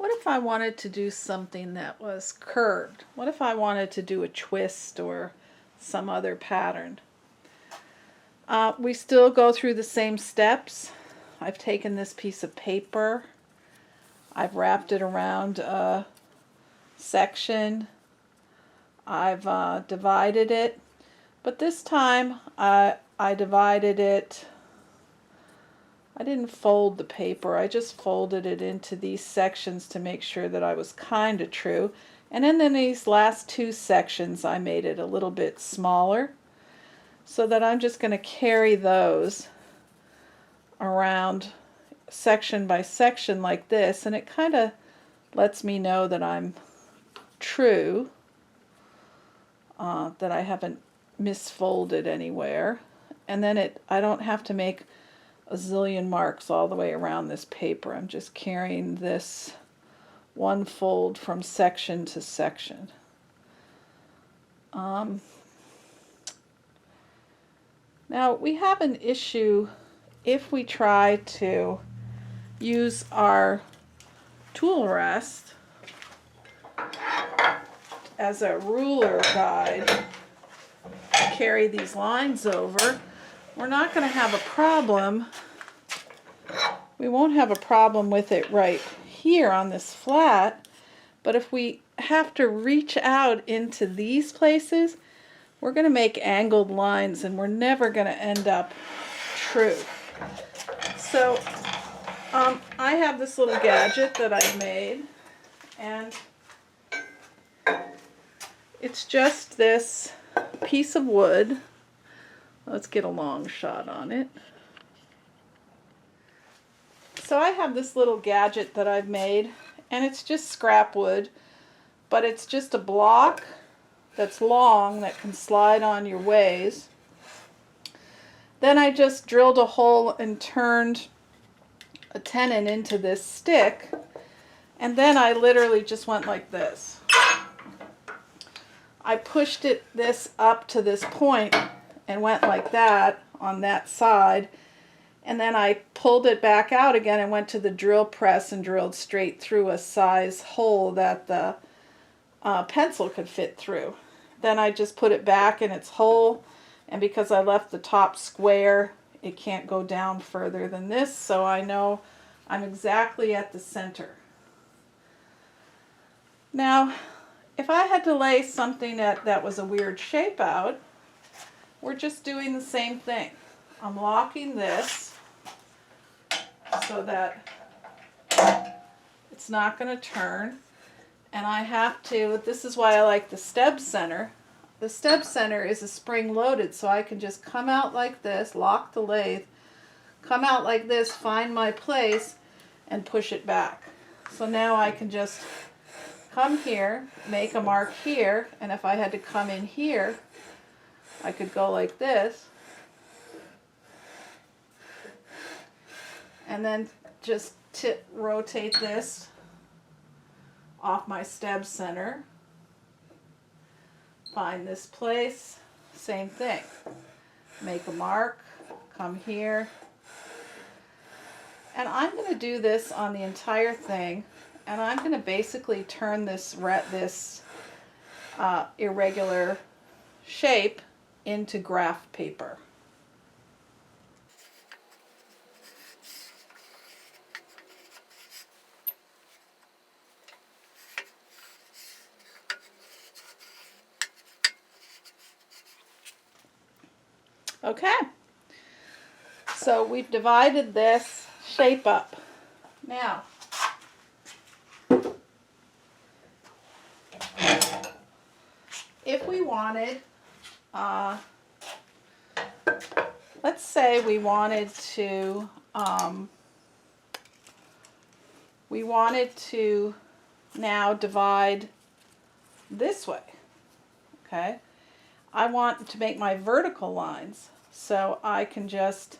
What if I wanted to do something that was curved? What if I wanted to do a twist or some other pattern? We still go through the same steps. I've taken this piece of paper, I've wrapped it around a section, I've divided it, but this time I divided it. I didn't fold the paper, I just folded it into these sections to make sure that I was kind of true. And then in these last two sections I made it a little bit smaller, so that I'm just going to carry those around section by section like this, and it kind of lets me know that I'm true, that I haven't misfolded anywhere. And then I don't have to make a zillion marks all the way around this paper. I'm just carrying this one fold from section to section. Now we have an issue if we try to use our tool rest as a ruler guide to carry these lines over. We're not going to have a problem. We won't have a problem with it right here on this flat, but if we have to reach out into these places, we're going to make angled lines and we're never going to end up true. So I have this little gadget that I've made, and it's just this piece of wood. Let's get a long shot on it. So I have this little gadget that I've made, and it's just scrap wood, but it's just a block that's long that can slide on your ways. Then I just drilled a hole and turned a tenon into this stick, and then I literally just went like this. I pushed this up to this point and went like that on that side, and then I pulled it back out again and went to the drill press and drilled straight through a size hole that the pencil could fit through. Then I just put it back in its hole, and because I left the top square, it can't go down further than this, so I know I'm exactly at the center. Now, if I had to lay something that was a weird shape out, we're just doing the same thing. I'm locking this so that it's not going to turn, and I have to, this is why I like the steb center. The steb center is a spring loaded, so I can just come out like this, lock the lathe, come out like this, find my place, and push it back. So now I can just come here, make a mark here, and if I had to come in here, I could go like this, and then just rotate this off my steb center, find this place, same thing, make a mark, come here, and I'm going to do this on the entire thing, and I'm going to basically turn this irregular shape into graph paper. Okay, so we've divided this shape up. Now, if we wanted, let's say we wanted to now divide this way, okay? I want to make my vertical lines, so I can just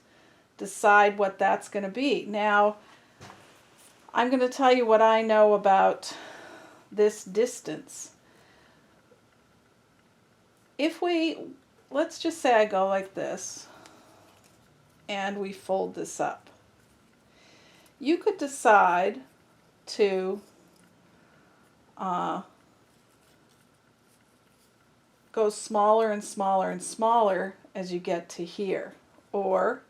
decide what that's going to be. Now, I'm going to tell you what I know about this distance. If let's just say I go like this, and we fold this up. You could decide to goes smaller and smaller and smaller as you get to here. Or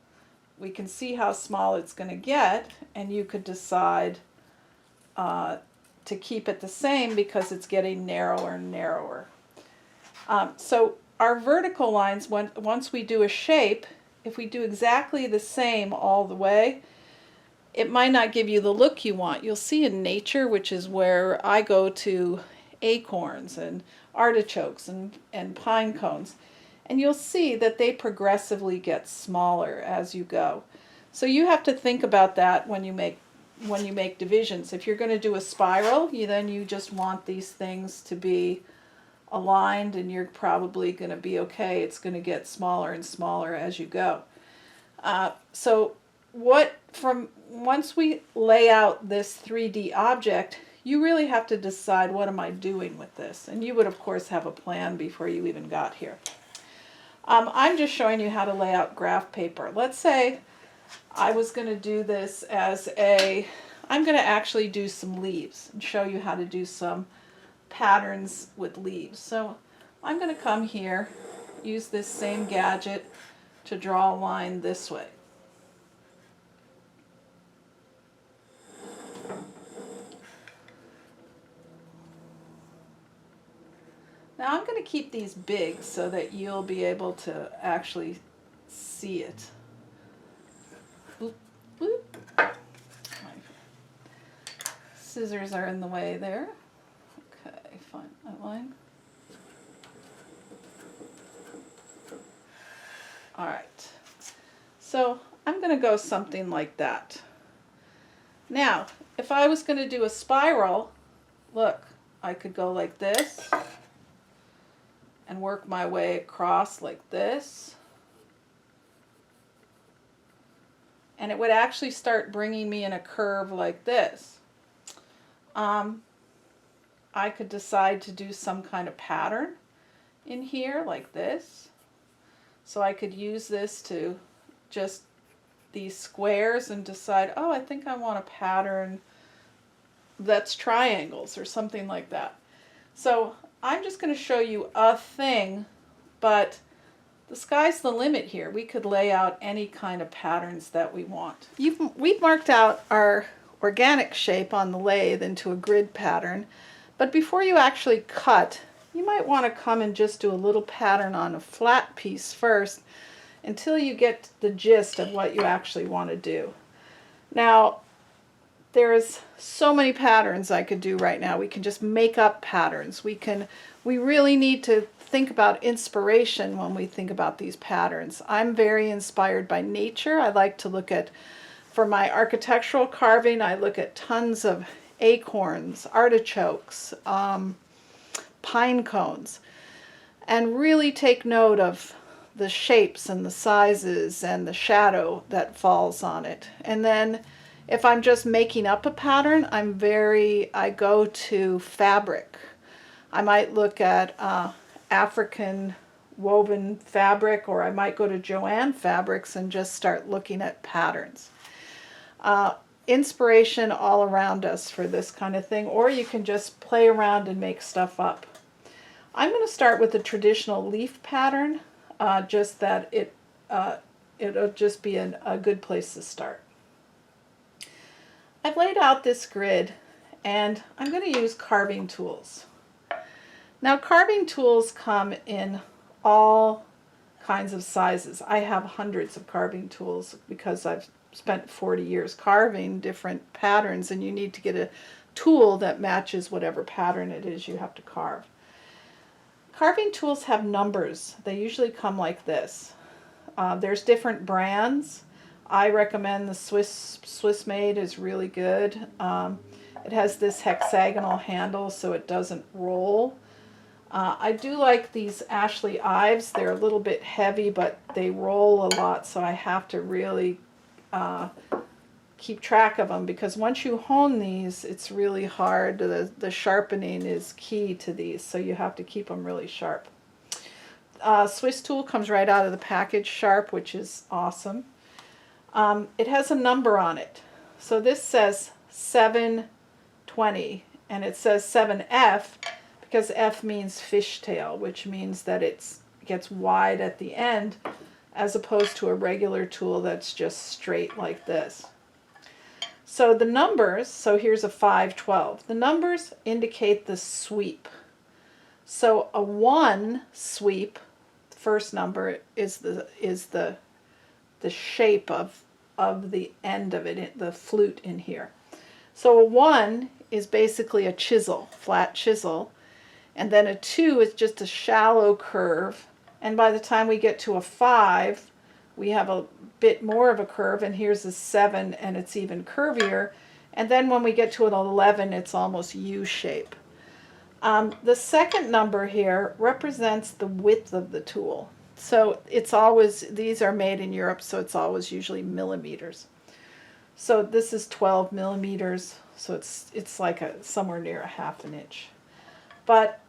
we can see how small it's going to get, and you could decide to keep it the same because it's getting narrower and narrower. So our vertical lines, once we do a shape, if we do exactly the same all the way, it might not give you the look you want. You'll see in nature, which is where I go to acorns and artichokes and pine cones, and you'll see that they progressively get smaller as you go. So you have to think about that when you make divisions. If you're going to do a spiral, then you just want these things to be aligned, and you're probably going to be okay. It's going to get smaller and smaller as you go. So once we lay out this 3D object, you really have to decide, what am I doing with this? And you would of course have a plan before you even got here. I'm just showing you how to lay out graph paper. Let's say I was going to do this as I'm going to actually do some leaves and show you how to do some patterns with leaves. So I'm going to come here, use this same gadget to draw a line this way. Now I'm going to keep these big so that you'll be able to actually see it. Boop, boop. My scissors are in the way there. Okay, fine, outline. All right, so I'm going to go something like that. Now, if I was going to do a spiral, look, I could go like this and work my way across like this. And it would actually start bringing me in a curve like this. I could decide to do some kind of pattern in here like this. So I could use this to just these squares and decide, oh, I think I want a pattern that's triangles or something like that. So I'm just going to show you a thing, but the sky's the limit here. We could lay out any kind of patterns that we want. We've marked out our organic shape on the lathe into a grid pattern, but before you actually cut, you might want to come and just do a little pattern on a flat piece first until you get the gist of what you actually want to do. Now, there's so many patterns I could do right now. We can just make up patterns. We really need to think about inspiration when we think about these patterns. I'm very inspired by nature. I like to look at, for my architectural carving, I look at tons of acorns, artichokes, pine cones, and really take note of the shapes and the sizes and the shadow that falls on it. And then if I'm just making up a pattern, I go to fabric. I might look at African woven fabric, or I might go to Joanne Fabrics and just start looking at patterns. Inspiration all around us for this kind of thing, or you can just play around and make stuff up. I'm going to start with the traditional leaf pattern, just that it'll just be a good place to start. I've laid out this grid, and I'm going to use carving tools. Now, carving tools come in all kinds of sizes. I have hundreds of carving tools because I've spent 40 years carving different patterns, and you need to get a tool that matches whatever pattern it is you have to carve. Carving tools have numbers. They usually come like this. There's different brands. I recommend the Swiss made is really good. It has this hexagonal handle so it doesn't roll. I do like these Ashley Ives. They're a little bit heavy, but they roll a lot, so I have to really keep track of them, because once you hone these, it's really hard. The sharpening is key to these, so you have to keep them really sharp. Swiss tool comes right out of the package sharp, which is awesome. It has a number on it. So this says 720, and it says 7F because F means fishtail, which means that it gets wide at the end as opposed to a regular tool that's just straight like this. So the numbers, so here's a 512. The numbers indicate the sweep. So a 1 sweep, the first number is the shape of the end of it, the flute in here. So a 1 is basically a chisel, flat chisel, and then a 2 is just a shallow curve, and by the time we get to a 5, we have a bit more of a curve, and here's a 7, and it's even curvier, and then when we get to an 11, it's almost U-shape. The second number here represents the width of the tool. So it's always, these are made in Europe, so it's always usually millimeters. So this is 12 millimeters, so it's like somewhere near a ½ inch. But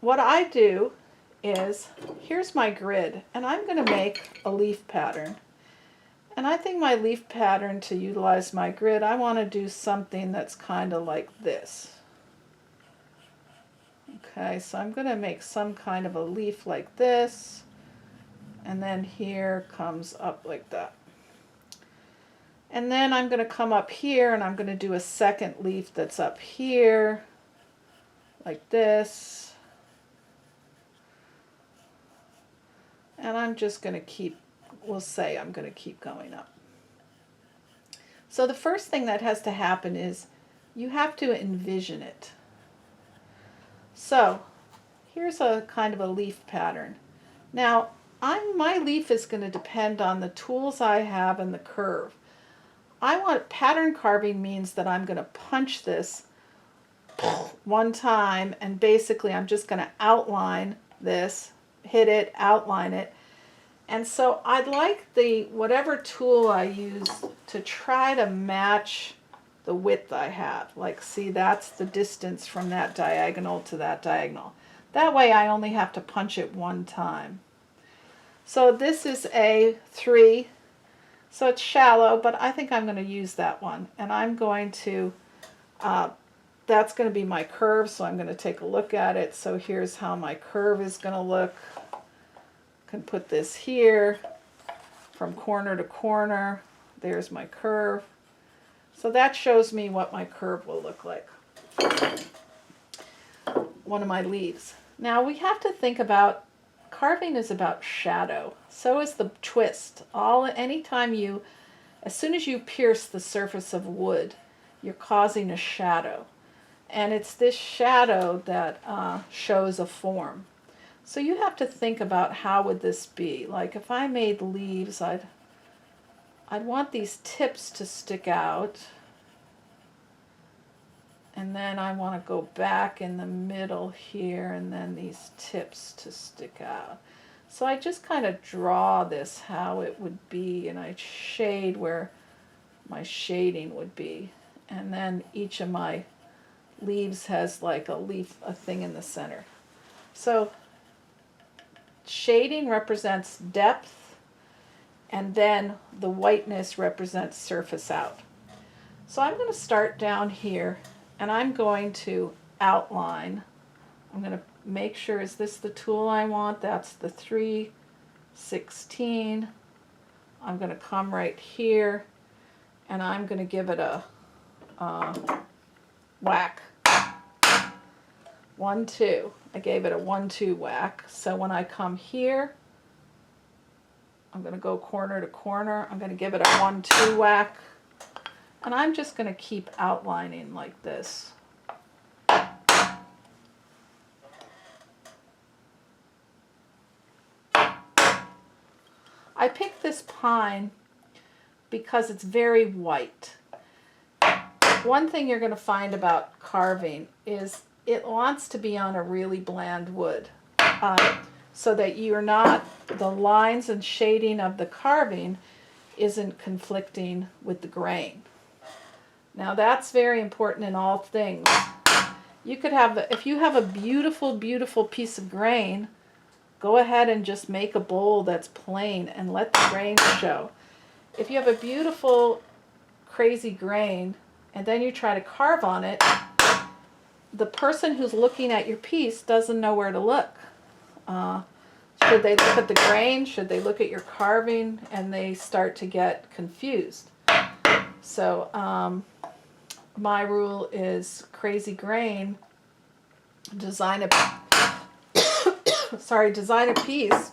what I do is, here's my grid, and I'm going to make a leaf pattern. And I think my leaf pattern, to utilize my grid, I want to do something that's kind of like this. Okay, so I'm going to make some kind of a leaf like this, and then here comes up like that. And then I'm going to come up here and I'm going to do a second leaf that's up here, like this. And I'm just going to keep, we'll say I'm going to keep going up. So the first thing that has to happen is you have to envision it. So here's a kind of a leaf pattern. Now my leaf is going to depend on the tools I have and the curve. Pattern carving means that I'm going to punch this one time, and basically I'm just going to outline this, hit it, outline it. And so I'd like whatever tool I use to try to match the width I have. Like, see, that's the distance from that diagonal to that diagonal. That way I only have to punch it one time. So this is a 3. So it's shallow, but I think I'm going to use that one. And I'm going to, that's going to be my curve, so I'm going to take a look at it. So here's how my curve is going to look. I can put this here from corner to corner. There's my curve. So that shows me what my curve will look like. One of my leaves. Now we have to think about, carving is about shadow. So is the twist. Anytime as soon as you pierce the surface of wood, you're causing a shadow. And it's this shadow that shows a form. So you have to think about, how would this be? Like if I made leaves, I'd want these tips to stick out. And then I want to go back in the middle here, and then these tips to stick out. So I just kind of draw this how it would be, and I shade where my shading would be. And then each of my leaves has like a thing in the center. So shading represents depth, and then the whiteness represents surface out. So I'm going to start down here, and I'm going to outline. I'm going to make sure, is this the tool I want? That's the 3/16. I'm going to come right here, and I'm going to give it a whack. 1, 2. I gave it a 1, 2 whack. So when I come here, I'm going to go corner to corner. I'm going to give it a 1, 2 whack. And I'm just going to keep outlining like this. I picked this pine because it's very white. One thing you're going to find about carving is it wants to be on a really bland wood, so that the lines and shading of the carving isn't conflicting with the grain. Now that's very important in all things. If you have a beautiful, beautiful piece of grain, go ahead and just make a bowl that's plain and let the grain show. If you have a beautiful, crazy grain, and then you try to carve on it, the person who's looking at your piece doesn't know where to look. Should they look at the grain? Should they look at your carving? And they start to get confused. So my rule is crazy grain. Design a design a piece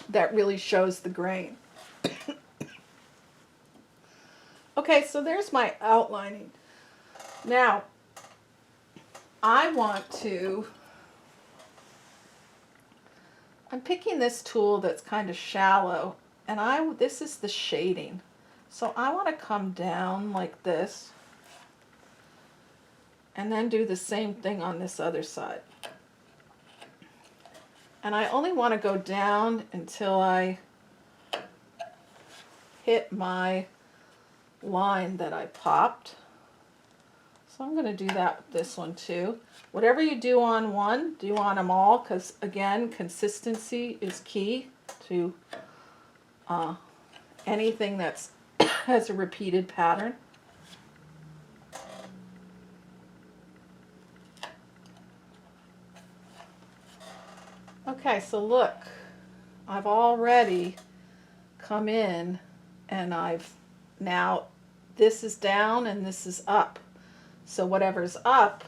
that really shows the grain. Okay, so there's my outlining. Now, I'm picking this tool that's kind of shallow, and this is the shading. So I want to come down like this, and then do the same thing on this other side. And I only want to go down until I hit my line that I popped. So I'm going to do that with this one too. Whatever you do on one, do on them all, because again, consistency is key to anything that's has a repeated pattern. Okay, so look, I've already come in and now this is down and this is up. So whatever's up,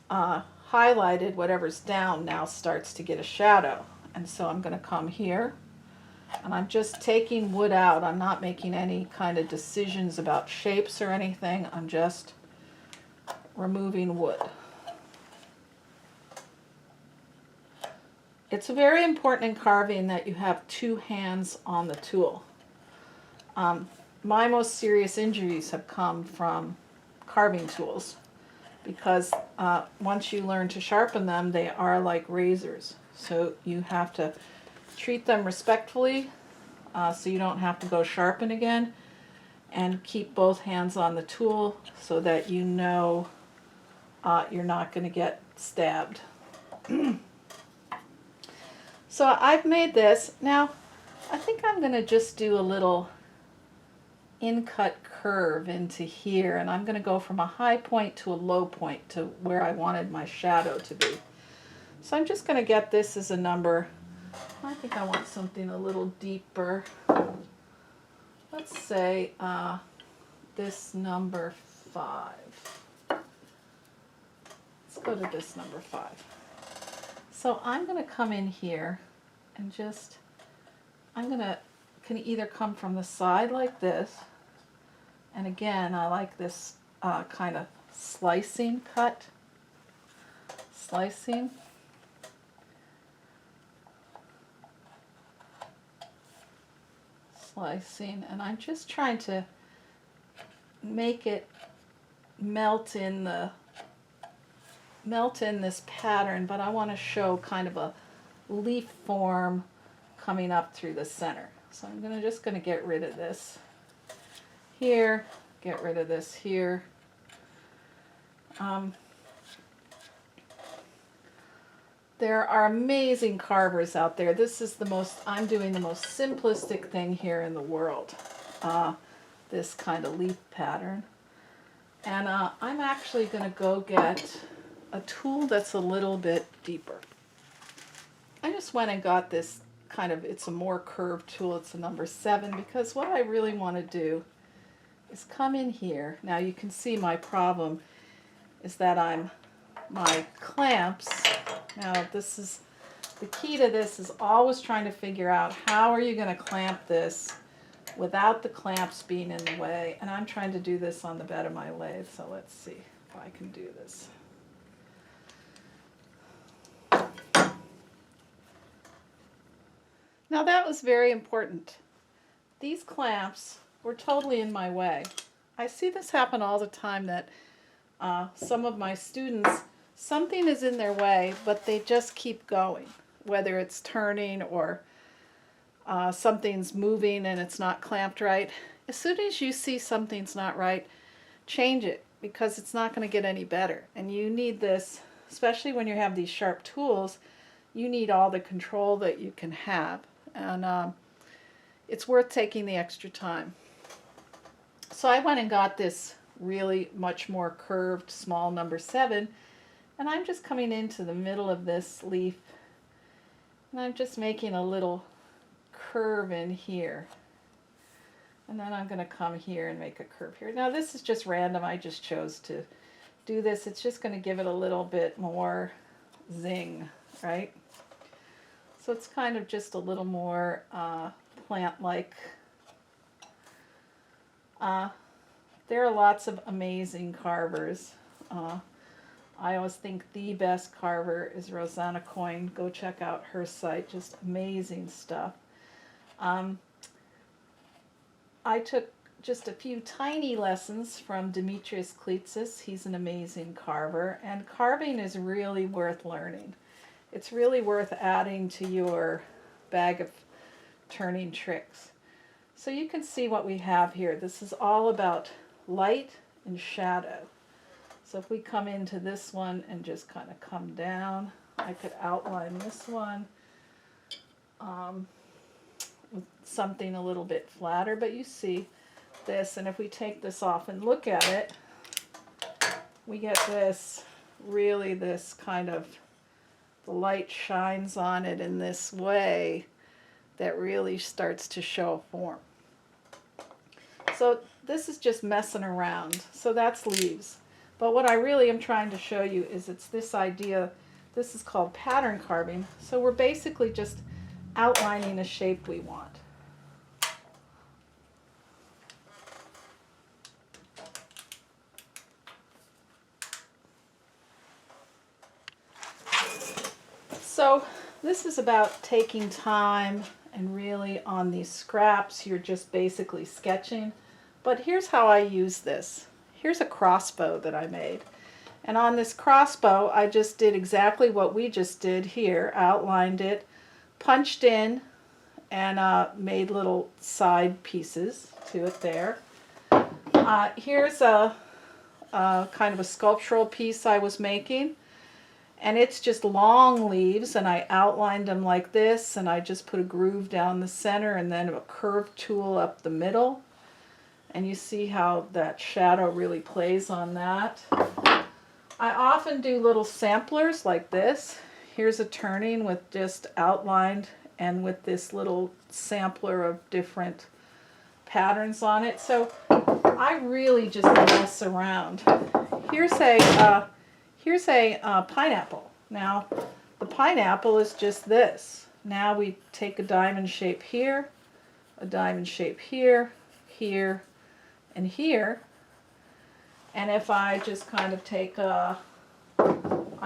highlighted, whatever's down now starts to get a shadow. And so I'm going to come here, and I'm just taking wood out. I'm not making any kind of decisions about shapes or anything. I'm just removing wood. It's very important in carving that you have two hands on the tool. My most serious injuries have come from carving tools, because once you learn to sharpen them, they are like razors. So you have to treat them respectfully, so you don't have to go sharpen again, and keep both hands on the tool so that you know you're not going to get stabbed. So I've made this. Now I think I'm going to just do a little in-cut curve into here, and I'm going to go from a high point to a low point to where I wanted my shadow to be. So I'm just going to get this as a number. I think I want something a little deeper. Let's say this number 5. Let's go to this number 5. So I'm going to come in here and just, can either come from the side like this, and again I like this kind of slicing cut, slicing, and I'm just trying to make it melt in this pattern, but I want to show kind of a leaf form coming up through the center. So I'm just going to get rid of this here, get rid of this here. There are amazing carvers out there. This is I'm doing the most simplistic thing here in the world, this kind of leaf pattern. And I'm actually going to go get a tool that's a little bit deeper. I just went and got this it's a more curved tool. It's a number 7, because what I really want to do is come in here. Now you can see my problem is that my clamps, now this is, the key to this is always trying to figure out how are you going to clamp this without the clamps being in the way. And I'm trying to do this on the bed of my lathe, so let's see if I can do this. Now that was very important. These clamps were totally in my way. I see this happen all the time, that some of my students, something is in their way, but they just keep going, whether it's turning or something's moving and it's not clamped right. As soon as you see something's not right, change it, because it's not going to get any better. And you need this, especially when you have these sharp tools, you need all the control that you can have. And it's worth taking the extra time. So I went and got this really much more curved small number 7. And I'm just coming into the middle of this leaf, and I'm just making a little curve in here. And then I'm going to come here and make a curve here. Now this is just random, I just chose to do this. It's just going to give it a little bit more zing, right? So it's kind of just a little more plant-like. There are lots of amazing carvers. I always think the best carver is Rosanna Coyne. Go check out her site, just amazing stuff. I took just a few tiny lessons from Demetrius Kleitsis. He's an amazing carver, and carving is really worth learning. It's really worth adding to your bag of turning tricks. So you can see what we have here. This is all about light and shadow. So if we come into this one and just kind of come down, I could outline this one with something a little bit flatter, but you see this, and if we take this off and look at it, we get this, really this kind of, the light shines on it in this way that really starts to show form. So this is just messing around. So that's leaves. But what I really am trying to show you is it's this idea, this is called pattern carving. So we're basically just outlining a shape we want. So this is about taking time, and really on these scraps you're just basically sketching. But here's how I use this. Here's a crossbow that I made. And on this crossbow I just did exactly what we just did here. Outlined it, punched in, and made little side pieces to it there. Here's a kind of a sculptural piece I was making. And it's just long leaves, and I outlined them like this, and I just put a groove down the center and then a curved tool up the middle. And you see how that shadow really plays on that. I often do little samplers like this. Here's a turning with just outlined and with this little sampler of different patterns on it. So I really just mess around. Here's a pineapple. Now, the pineapple is just this. Now we take a diamond shape here, a diamond shape here, here, and here. And if I just kind of take I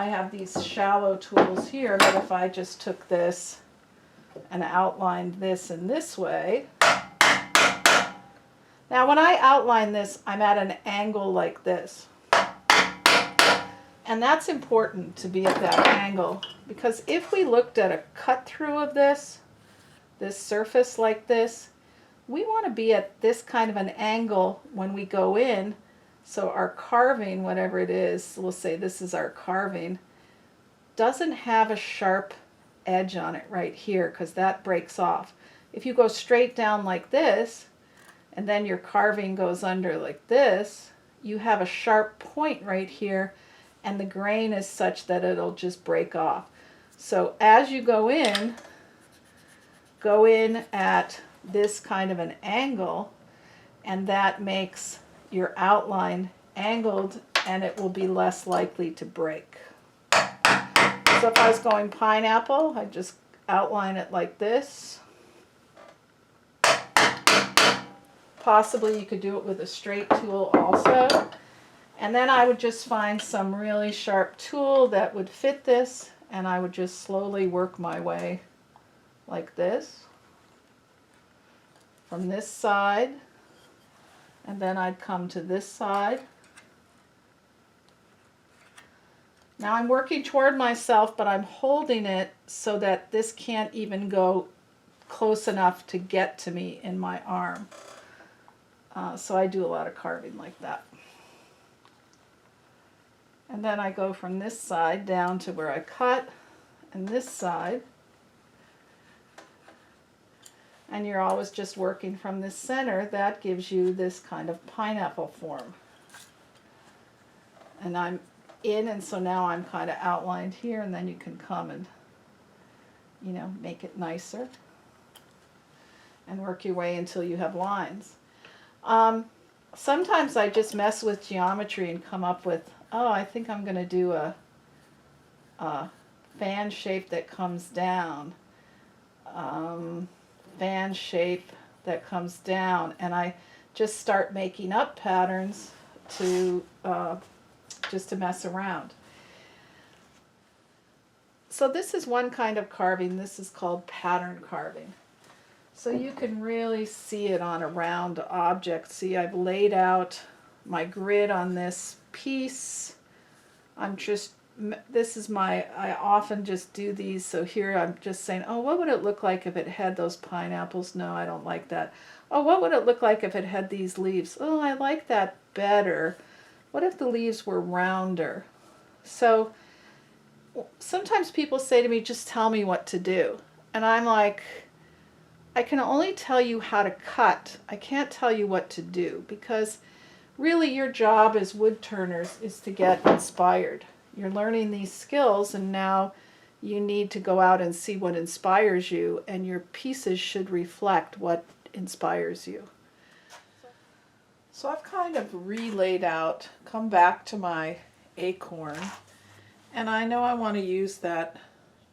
have these shallow tools here, but if I just took this and outlined this in this way. Now when I outline this, I'm at an angle like this. And that's important to be at that angle, because if we looked at a cut through of this surface like this, we want to be at this kind of an angle when we go in. So our carving, whatever it is, we'll say this is our carving, doesn't have a sharp edge on it right here, because that breaks off. If you go straight down like this, and then your carving goes under like this, you have a sharp point right here, and the grain is such that it'll just break off. So as you go in at this kind of an angle, and that makes your outline angled, and it will be less likely to break. So if I was going pineapple, I'd just outline it like this. Possibly you could do it with a straight tool also. And then I would just find some really sharp tool that would fit this, and I would just slowly work my way like this from this side, and then I'd come to this side. Now I'm working toward myself, but I'm holding it so that this can't even go close enough to get to me in my arm. So I do a lot of carving like that. And then I go from this side down to where I cut, and this side. And you're always just working from this center. That gives you this kind of pineapple form. and I'm in, and so now I'm kind of outlined here, and then you can come and, you know, make it nicer and work your way until you have lines. Sometimes I just mess with geometry and come up with, oh, I think I'm going to do a fan shape that comes down, fan shape that comes down, and I just start making up patterns to just to mess around. So this is one kind of carving. This is called pattern carving. So you can really see it on a round object. See, I've laid out my grid on this piece. This is I often just do these. So here I'm just saying, oh, what would it look like if it had those pineapples? No, I don't like that. Oh, what would it look like if it had these leaves? Oh, I like that better. What if the leaves were rounder? So sometimes people say to me, just tell me what to do. And I'm like, I can only tell you how to cut. I can't tell you what to do, because really your job as woodturners is to get inspired. You're learning these skills, and now you need to go out and see what inspires you, and your pieces should reflect what inspires you. So I've kind of relaid out, come back to my acorn, and I know I want to use that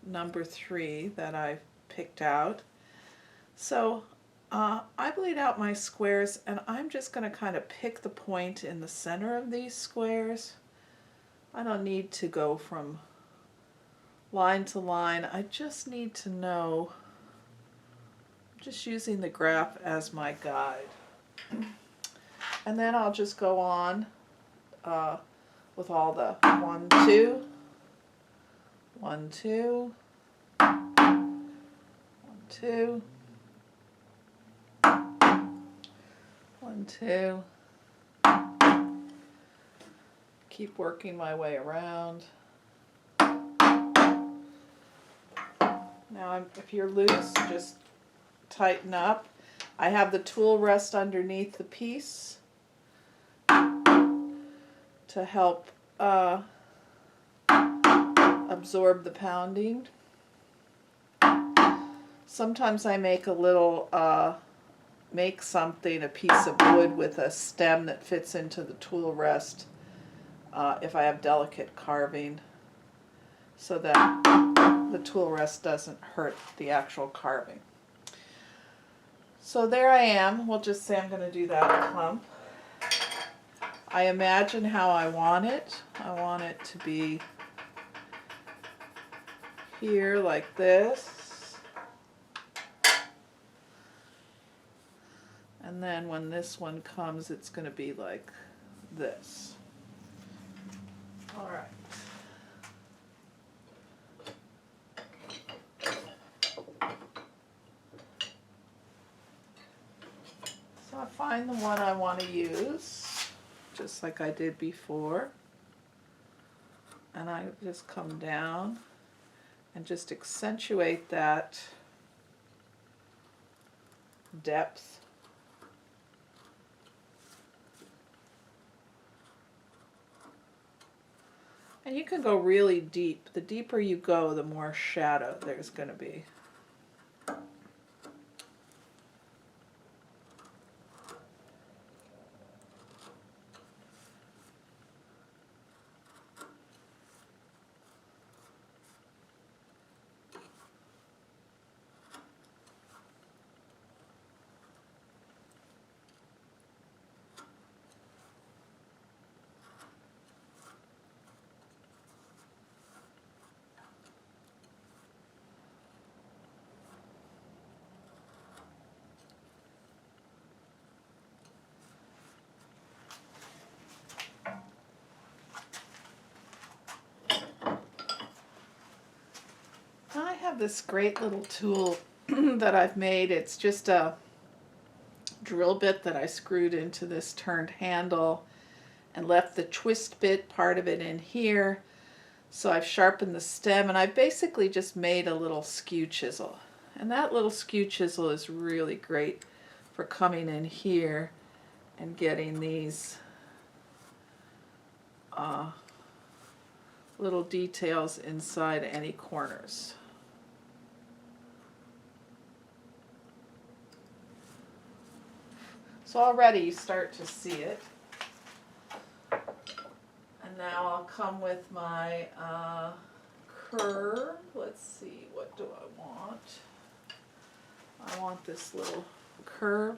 number 3 that I've picked out. So I've laid out my squares, and I'm just going to kind of pick the point in the center of these squares. I don't need to go from line to line. I just need to know, just using the graph as my guide. And then I'll just go on with all the 1, 2, 1, 2, 1, 2, 1, 2. Keep working my way around. Now, if you're loose, just tighten up. I have the tool rest underneath the piece to help absorb the pounding. Sometimes I make a little a piece of wood with a stem that fits into the tool rest if I have delicate carving, so that the tool rest doesn't hurt the actual carving. So there I am. We'll just say I'm going to do that clump. I imagine how I want it. I want it to be here like this. And then when this one comes, it's going to be like this. All right. So I find the one I want to use, just like I did before. And I just come down and just accentuate that depth. And you can go really deep. The deeper you go, the more shadow there's going to be. I have this great little tool that I've made. It's just a drill bit that I screwed into this turned handle and left the twist bit, part of it, in here. So I've sharpened the stem, and I basically just made a little skew chisel. And that little skew chisel is really great for coming in here and getting these little details inside any corners. So already you start to see it. And now I'll come with my curve. Let's see, what do I want? I want this little curve.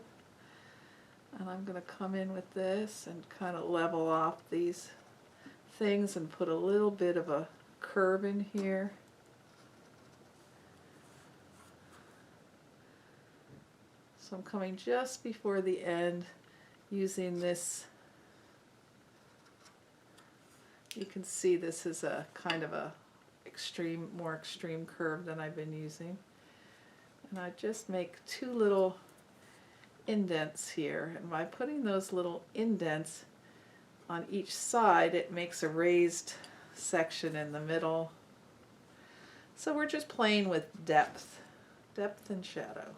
And I'm going to come in with this and kind of level off these things and put a little bit of a curve in here. So I'm coming just before the end using this. You can see this is a kind of a more extreme curve than I've been using. And I just make two little indents here. And by putting those little indents on each side, it makes a raised section in the middle. So we're just playing with depth and shadow.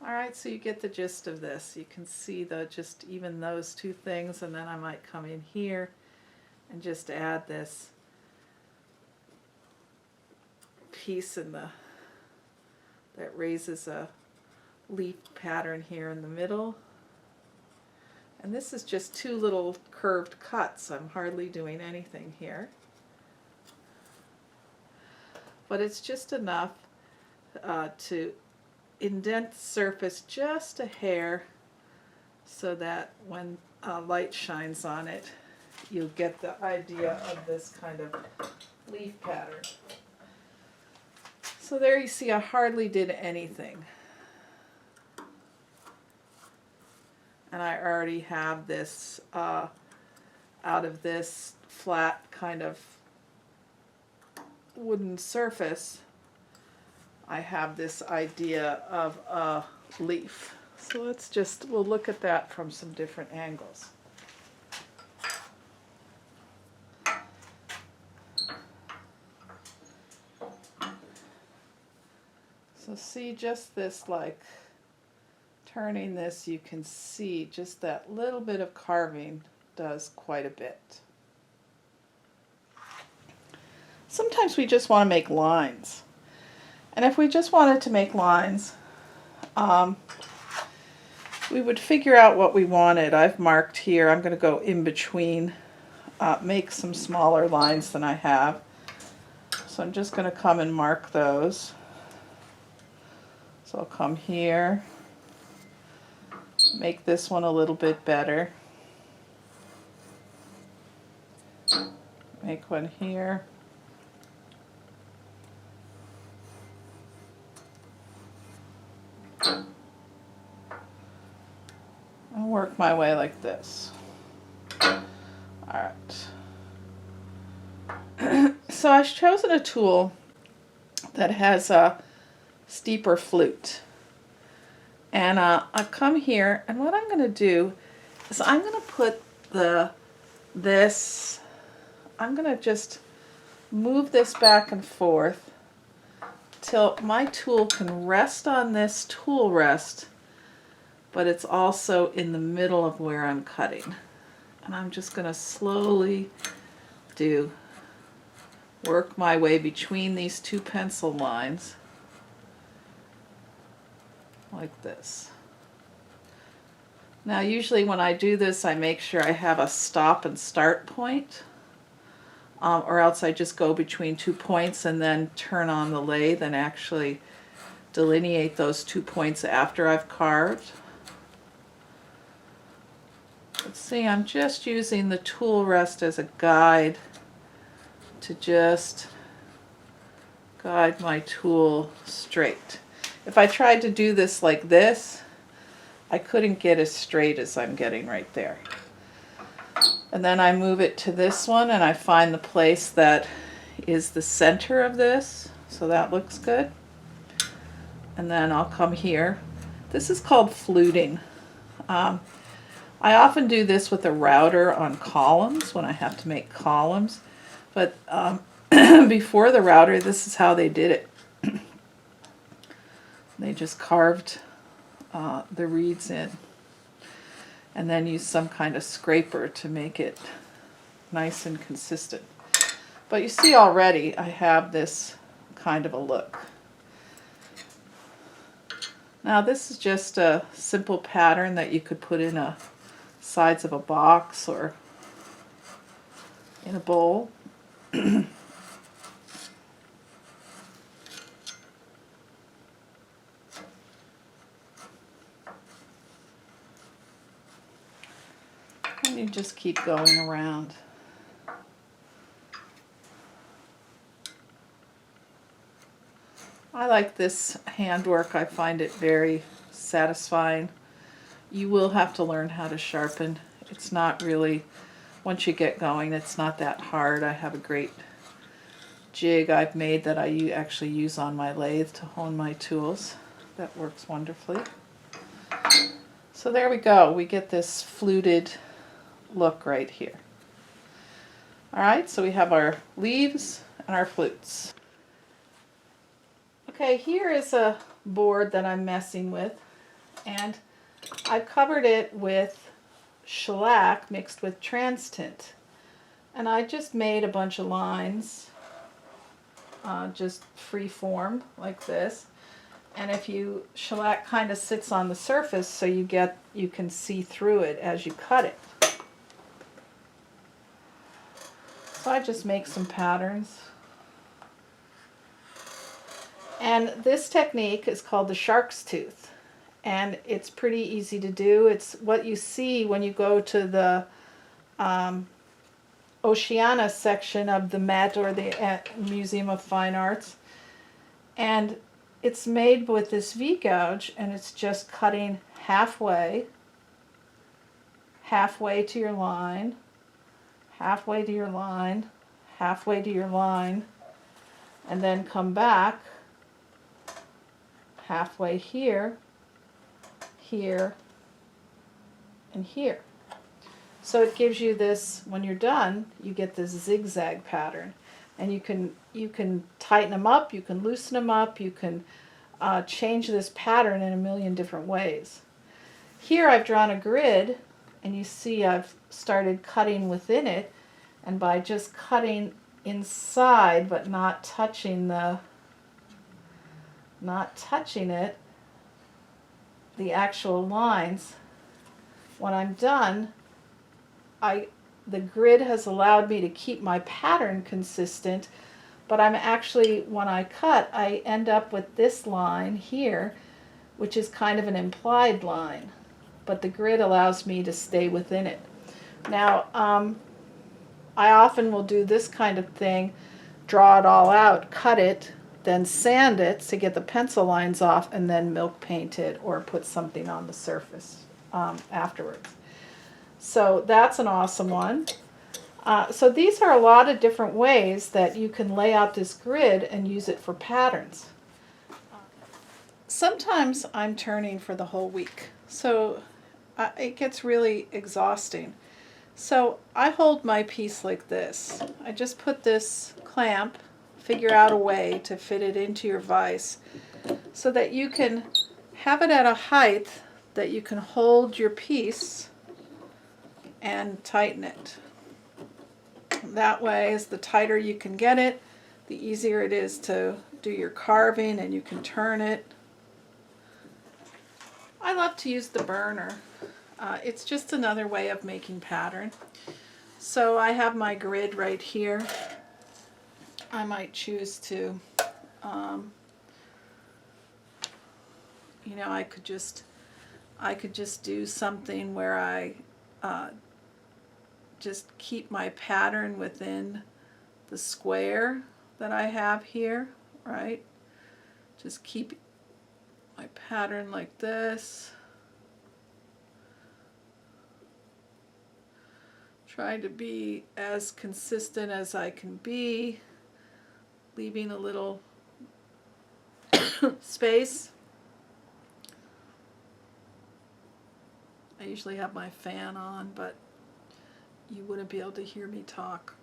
Alright, so you get the gist of this. You can see just even those two things, and then I might come in here and just add this piece in that raises a leaf pattern here in the middle. And this is just two little curved cuts. I'm hardly doing anything here. But it's just enough to indent the surface just a hair so that when light shines on it, you'll get the idea of this kind of leaf pattern. So there you see I hardly did anything. And I already have this, out of this flat kind of wooden surface, I have this idea of a leaf. So we'll look at that from some different angles. So see just this, like turning this, you can see just that little bit of carving does quite a bit. Sometimes we just want to make lines. And if we just wanted to make lines, we would figure out what we wanted. I've marked here, I'm going to go in between, make some smaller lines than I have. So I'm just going to come and mark those. So I'll come here, make this one a little bit better. Make one here. I'll work my way like this. Alright. So I've chosen a tool that has a steeper flute. And I've come here, and what I'm going to do is I'm going to put I'm going to just move this back and forth till my tool can rest on this tool rest, but it's also in the middle of where I'm cutting. And I'm just going to slowly work my way between these two pencil lines like this. Now usually when I do this, I make sure I have a stop and start point, or else I just go between 2 points and then turn on the lathe and actually delineate those 2 points after I've carved. Let's see, I'm just using the tool rest as a guide to just guide my tool straight. If I tried to do this like this, I couldn't get as straight as I'm getting right there. And then I move it to this one and I find the place that is the center of this, so that looks good. And then I'll come here. This is called fluting. I often do this with a router on columns when I have to make columns, but before the router, this is how they did it. They just carved the reeds in, and then use some kind of scraper to make it nice and consistent. But you see already I have this kind of a look. Now this is just a simple pattern that you could put in a sides of a box or in a bowl. And you just keep going around. I like this handwork. I find it very satisfying. You will have to learn how to sharpen. It's not really, once you get going, it's not that hard. I have a great jig I've made that I actually use on my lathe to hone my tools. That works wonderfully. So there we go. We get this fluted look right here. Alright, so we have our leaves and our flutes. Okay, here is a board that I'm messing with, and I've covered it with shellac mixed with trans tint. And I just made a bunch of lines, just free form like this. And if you, shellac kind of sits on the surface so you can see through it as you cut it. So I just make some patterns. And this technique is called the shark's tooth, and it's pretty easy to do. It's what you see when you go to the Oceana section of the Met or the Museum of Fine Arts, and it's made with this V-gouge, and it's just cutting halfway to your line, halfway to your line, halfway to your line, and then come back halfway here, here, and here. So it gives you this, when you're done, you get this zigzag pattern. And you can tighten them up, you can loosen them up, you can change this pattern in a million different ways. Here I've drawn a grid, and you see I've started cutting within it, and by just cutting inside but not touching it, the actual lines, when I'm done, the grid has allowed me to keep my pattern consistent, but I'm actually, when I cut, I end up with this line here, which is kind of an implied line, but the grid allows me to stay within it. Now, I often will do this kind of thing, draw it all out, cut it, then sand it to get the pencil lines off, and then milk paint it or put something on the surface afterwards. So that's an awesome one. So these are a lot of different ways that you can lay out this grid and use it for patterns. Sometimes I'm turning for the whole week, so it gets really exhausting. So I hold my piece like this. I just put this clamp, figure out a way to fit it into your vise so that you can have it at a height that you can hold your piece and tighten it. That way, as the tighter you can get it, the easier it is to do your carving, and you can turn it. I love to use the burner. It's just another way of making pattern. So I have my grid right here. I might choose to, I could just do something where I just keep my pattern within the square that I have here, right? Just keep my pattern like this. Try to be as consistent as I can be, leaving a little space. I usually have my fan on, but you wouldn't be able to hear me talk.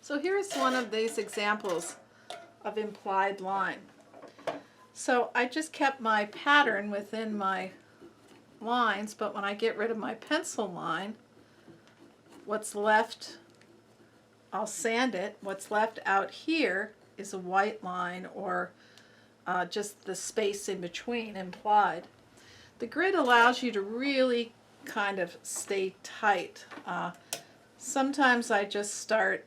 So here's one of these examples of implied line. So I just kept my pattern within my lines, but when I get rid of my pencil line, what's left, I'll sand it. What's left out here is a white line, or just the space in between implied. The grid allows you to really kind of stay tight. Sometimes I just start,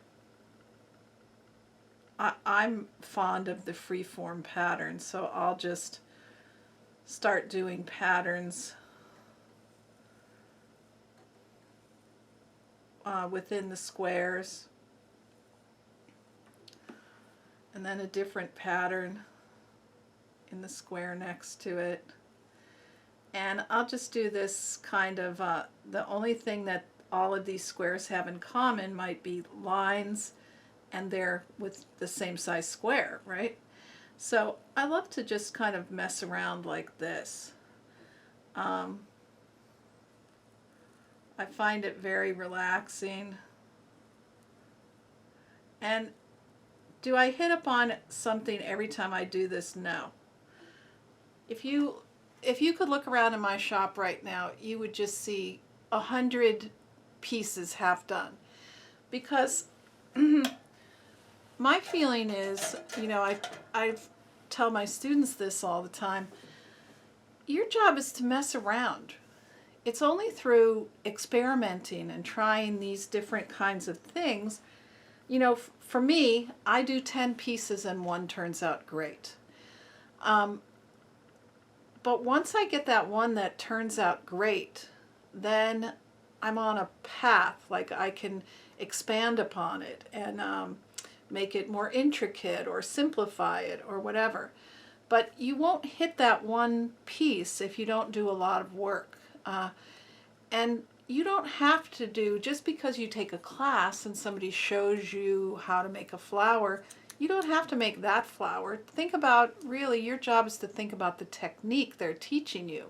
I'm fond of the freeform pattern, so I'll just start doing patterns within the squares, and then a different pattern in the square next to it. And I'll just do this kind of, the only thing that all of these squares have in common might be lines, and they're with the same size square, right? So I love to just kind of mess around like this. I find it very relaxing. And do I hit upon something every time I do this? No. If you could look around in my shop right now, you would just see 100 pieces half done. Because my feeling is, you know, I tell my students this all the time, your job is to mess around. It's only through experimenting and trying these different kinds of things. You know, for me, I do 10 pieces and one turns out great. But once I get that one that turns out great, then I'm on a path, like I can expand upon it and make it more intricate or simplify it or whatever. But you won't hit that one piece if you don't do a lot of work. And you don't have to do, just because you take a class and somebody shows you how to make a flower, you don't have to make that flower. Think about, really, your job is to think about the technique they're teaching you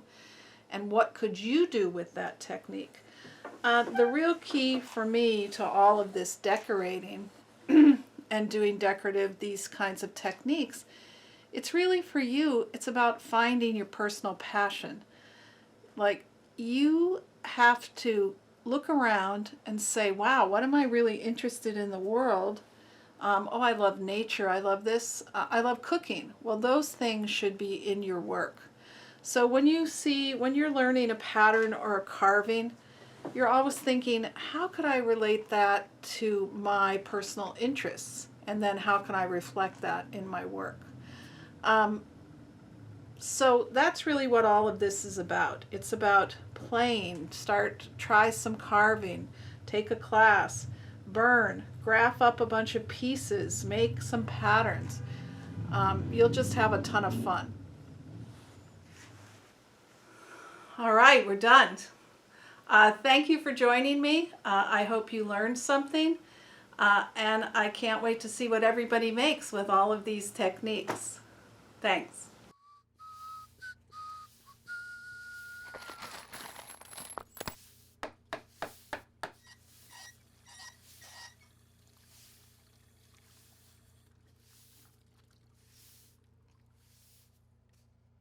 and what could you do with that technique. The real key for me to all of this decorating and doing these kinds of techniques, it's really for you, it's about finding your personal passion. Like, you have to look around and say, wow, what am I really interested in the world? Oh, I love nature, I love this, I love cooking. Well, those things should be in your work. So when you're learning a pattern or a carving, you're always thinking, how could I relate that to my personal interests? And then how can I reflect that in my work? So that's really what all of this is about. It's about playing. Try some carving, take a class, burn, graph up a bunch of pieces, make some patterns. You'll just have a ton of fun. All right, we're done. Thank you for joining me. I hope you learned something. And I can't wait to see what everybody makes with all of these techniques. Thanks.